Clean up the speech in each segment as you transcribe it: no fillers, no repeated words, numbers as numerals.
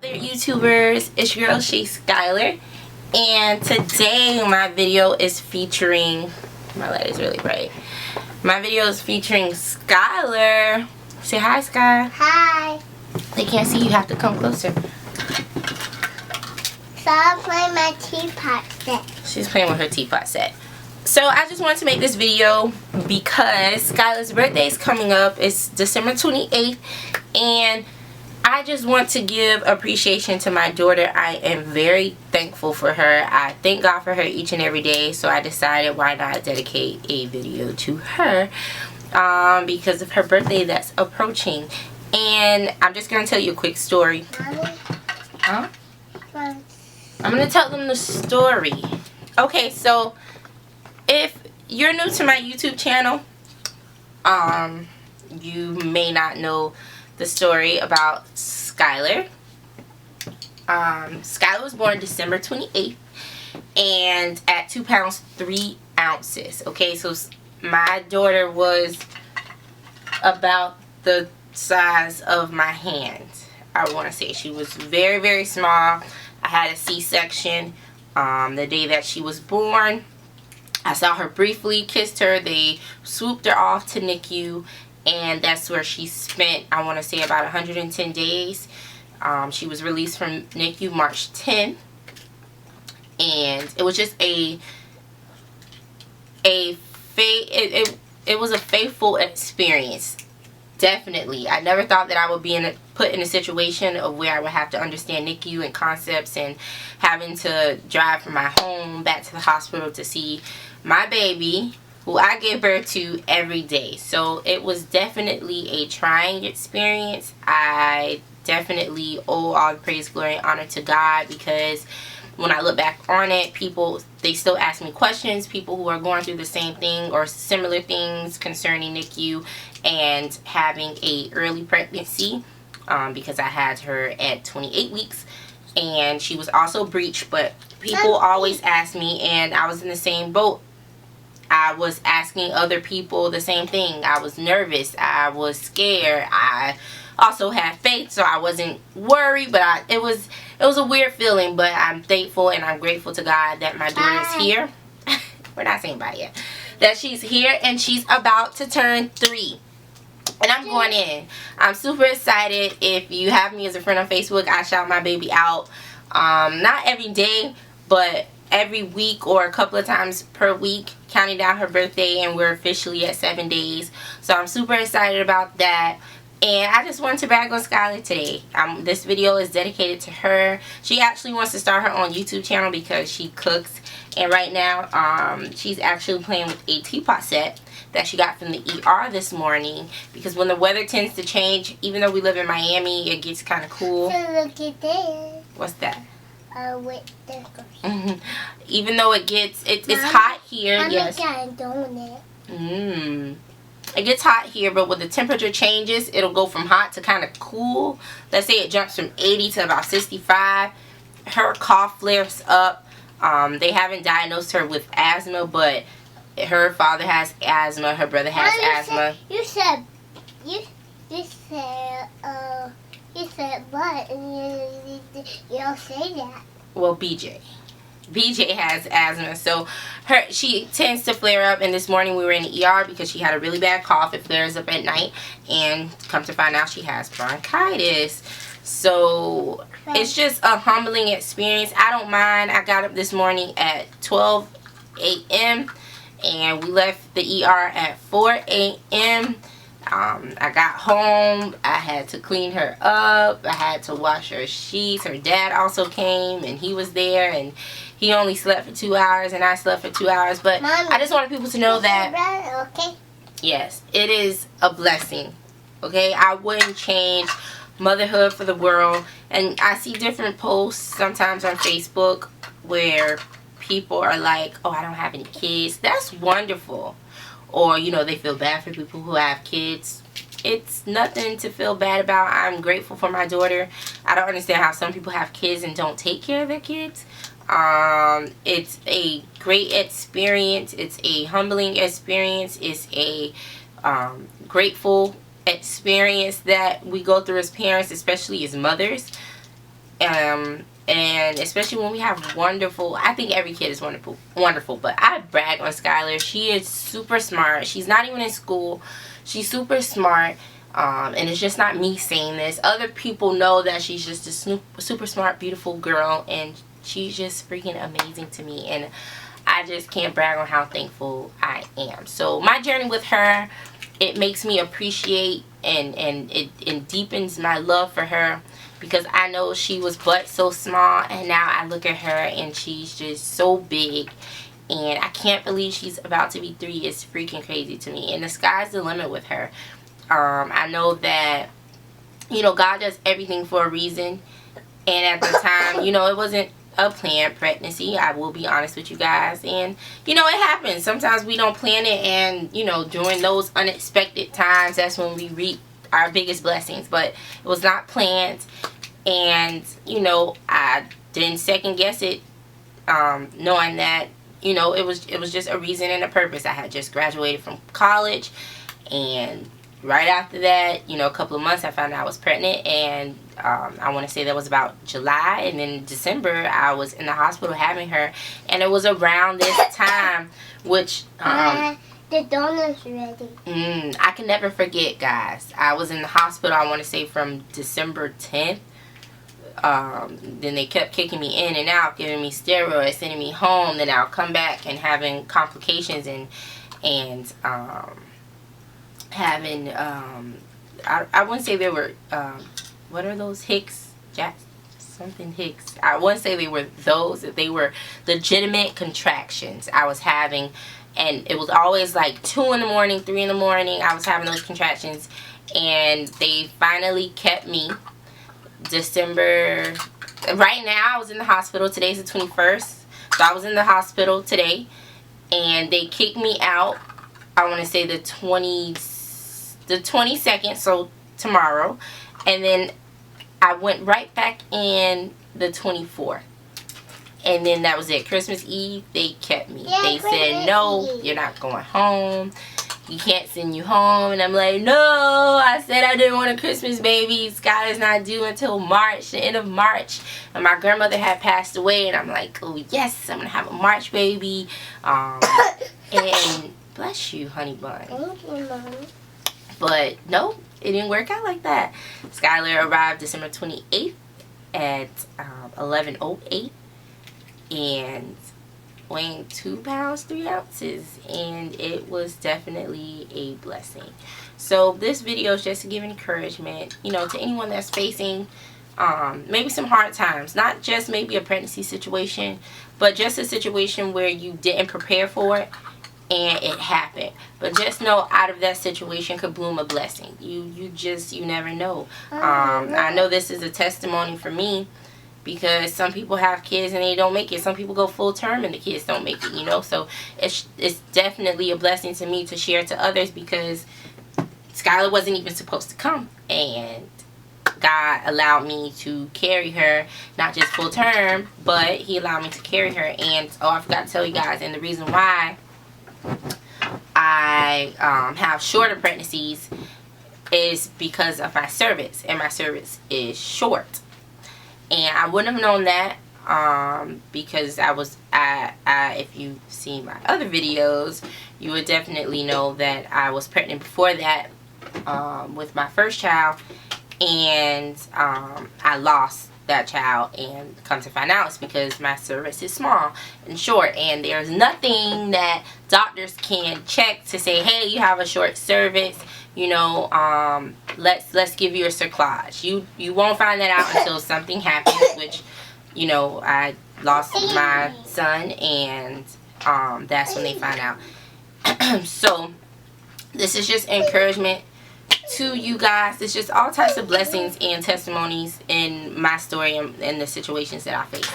There, YouTubers, it's your girl Skyler, and today my video is featuring, my light is really bright, my video is featuring Skyler. Say hi, Sky. Hi. They can't see you, have to come closer. So I'm playing my teapot set. She's playing with her teapot set. So I just wanted to make this video because Skyler's birthday is coming up. It's December 28th, and I just want to give appreciation to my daughter. I am very thankful for her. I thank God for her each and every day. So I decided, why not dedicate a video to her because of her birthday that's approaching. And I'm just going to tell you a quick story. Mommy. Huh? I'm going to tell them the story. Okay, so if you're new to my YouTube channel, you may not know the story about Skyler. Skyler was born December 28th and at 2 pounds 3 ounces. Okay, so my daughter was about the size of my hand. I want to say she was very, very small. I had a C-section the day that she was born. I saw her briefly, kissed her. They swooped her off to NICU, and that's where she spent, I want to say, about 110 days. She was released from NICU March 10th, and it was just it was a faithful experience. Definitely. I never thought that I would be put in a situation of where I would have to understand NICU and concepts and having to drive from my home back to the hospital to see my baby, who I gave birth to, every day. So it was definitely a trying experience. I definitely owe all the praise, glory, and honor to God, because when I look back on it, they still ask me questions. People who are going through the same thing or similar things concerning NICU and having a early pregnancy, because I had her at 28 weeks and she was also breech. But people always ask me, and I was in the same boat. I was asking other people the same thing. I was nervous. I was scared. I also had faith, so I wasn't worried, but it was a weird feeling. But I'm thankful and I'm grateful to God that my daughter's here. We're not saying bye yet. That she's here and she's about to turn 3. And I'm going in. I'm super excited. If you have me as a friend on Facebook, I shout my baby out. Not every day, but every week or a couple of times per week, counting down her birthday, and we're officially at 7 days. So I'm super excited about that. And I just wanted to brag on Skyler today. This video is dedicated to her. She actually wants to start her own YouTube channel because she cooks. And right now, she's actually playing with a teapot set that she got from the ER this morning. Because when the weather tends to change, even though we live in Miami, it gets kind of cool. So look at this. What's that? With the Even though it's hot here. I'm Yes. I'm doing it. It gets hot here, but when the temperature changes, it'll go from hot to kind of cool. Let's say it jumps from 80 to about 65. Her cough flares up. They haven't diagnosed her with asthma, but her father has asthma. Her brother has asthma. You said what? And you don't say that. Well, BJ has asthma, so she tends to flare up. And this morning we were in the ER because she had a really bad cough. It flares up at night, and come to find out she has bronchitis. So it's just a humbling experience. I don't mind. I got up this morning at 12 a.m. and we left the ER at 4 a.m. I got home. I had to clean her up. I had to wash her sheets. Her dad also came, and he was there, and he only slept for 2 hours, and I slept for 2 hours. But Mommy, I just wanted people to know that, okay? Yes, it is a blessing. Okay, I wouldn't change motherhood for the world. And I see different posts sometimes on Facebook where people are like, oh, I don't have any kids. That's wonderful. Or, you know, they feel bad for people who have kids. It's nothing to feel bad about. I'm grateful for my daughter. I don't understand how some people have kids and don't take care of their kids. It's a great experience. It's a humbling experience. It's a grateful experience that we go through as parents, especially as mothers. And especially when we have wonderful, I think every kid is wonderful, but I brag on Skyler. She is super smart. She's not even in school. She's super smart. And it's just not me saying this. Other people know that she's just a super smart, beautiful girl, and she's just freaking amazing to me. And I just can't brag on how thankful I am. So my journey with her, it makes me appreciate and it deepens my love for her, because I know she was but so small, and now I look at her and she's just so big, and I can't believe she's about to be 3. It's freaking crazy to me, and the sky's the limit with her. I know that, you know, God does everything for a reason, and at the time, you know, it wasn't a planned pregnancy. I will be honest with you guys, and you know, it happens. Sometimes we don't plan it, and you know, during those unexpected times, that's when we reap our biggest blessings. But it was not planned, and you know, I didn't second guess it, knowing that, you know, it was just a reason and a purpose. I had just graduated from college, and right after that, you know, a couple of months, I found out I was pregnant, and I want to say that was about July, and then December I was in the hospital having her, and it was around this time, which the donut's ready. I can never forget, guys. I was in the hospital, I want to say from December 10th. Then they kept kicking me in and out, giving me steroids, sending me home. Then I'll come back and having complications and having I wouldn't say they were what are those, Hicks, something Hicks. I wouldn't say they were those. They were legitimate contractions I was having, and it was always like 2 in the morning, 3 in the morning. I was having those contractions, and they finally kept me. December, right now I was in the hospital. Today's the 21st, so I was in the hospital today, and they kicked me out, I want to say the 22nd, so tomorrow, and then I went right back in the 24th, and then that was it. Christmas Eve, they kept me. They said, no, you're not going home. We can't send you home. And I'm like, no, I said I didn't want a Christmas baby. Skyler's not due until March, the end of March. And my grandmother had passed away, and I'm like, oh yes, I'm gonna have a March baby. And bless you, honey bun. Thank you, Mom. But no, it didn't work out like that. Skyler arrived December 28th at 11:08, and weighing 2 pounds 3 ounces, and it was definitely a blessing. So this video is just to give encouragement, you know, to anyone that's facing maybe some hard times, not just maybe a pregnancy situation, but just a situation where you didn't prepare for it and it happened. But just know, out of that situation could bloom a blessing. You never know. I know this is a testimony for me, because some people have kids and they don't make it. Some people go full term and the kids don't make it, you know. So it's definitely a blessing to me to share to others, because Skyler wasn't even supposed to come, and God allowed me to carry her, not just full term, but he allowed me to carry her. And oh, I forgot to tell you guys, and the reason why I have shorter pregnancies is because of my cervix, and my cervix is short. And I wouldn't have known that because if you've seen my other videos, you would definitely know that I was pregnant before that with my first child, and I lost that child, and come to find out it's because my cervix is small and short, and there's nothing that doctors can check to say, hey, you have a short cervix, you know, let's give you a cerclage. You won't find that out until something happens, which, you know, I lost my son, and that's when they find out. So this is just encouragement to you guys. It's just all types of blessings and testimonies in my story and the situations that I face.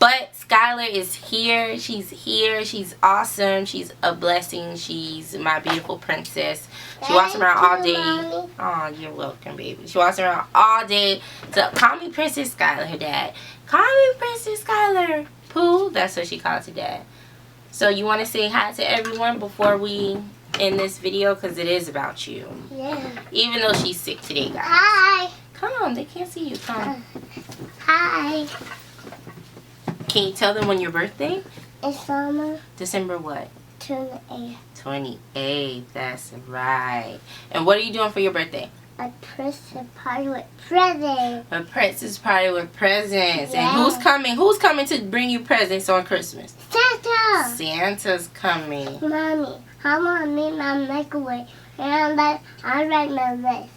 But Skyler is here. She's here. She's awesome. She's a blessing. She's my beautiful princess. She walks around all day. Oh, you're welcome, baby. She walks around all day. So call me Princess Skyler, her dad. Call me Princess Skyler. Pooh. That's what she calls her dad. So you want to say hi to everyone before we end this video, because it is about you. Yeah. Even though she's sick today, guys. Hi. Come, they can't see you. Come. Hi. Can you tell them when your birthday? It's summer December what? 28th. 28th. That's right. And what are you doing for your birthday? A Christmas party with presents. A Princess party with presents. Yeah. And who's coming? Who's coming to bring you presents on Christmas? Santa. Santa's coming. Mommy, I want to meet my microwave. And I write my list.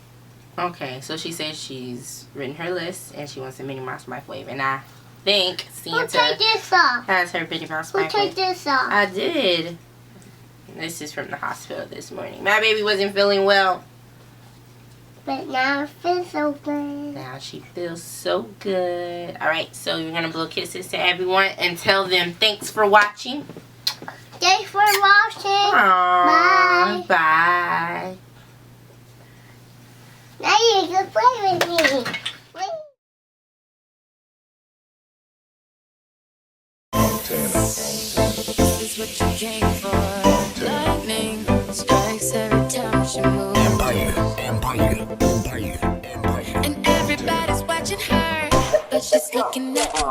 Okay, so she says she's written her list and she wants a Minnie Mouse microwave. And I think Who take Santa this off? has her Minnie Mouse Who microwave. take this off? I did. This is from the hospital this morning. My baby wasn't feeling well. But now it feels so good. Now she feels so good. Alright, so you're going to blow kisses to everyone and tell them thanks for watching. Thanks for watching. Aww, Bye. Bye. Now you can play with me. This is what you came for. Lightning strikes every time she moves. Empire. And everybody's watching her, but she's looking at the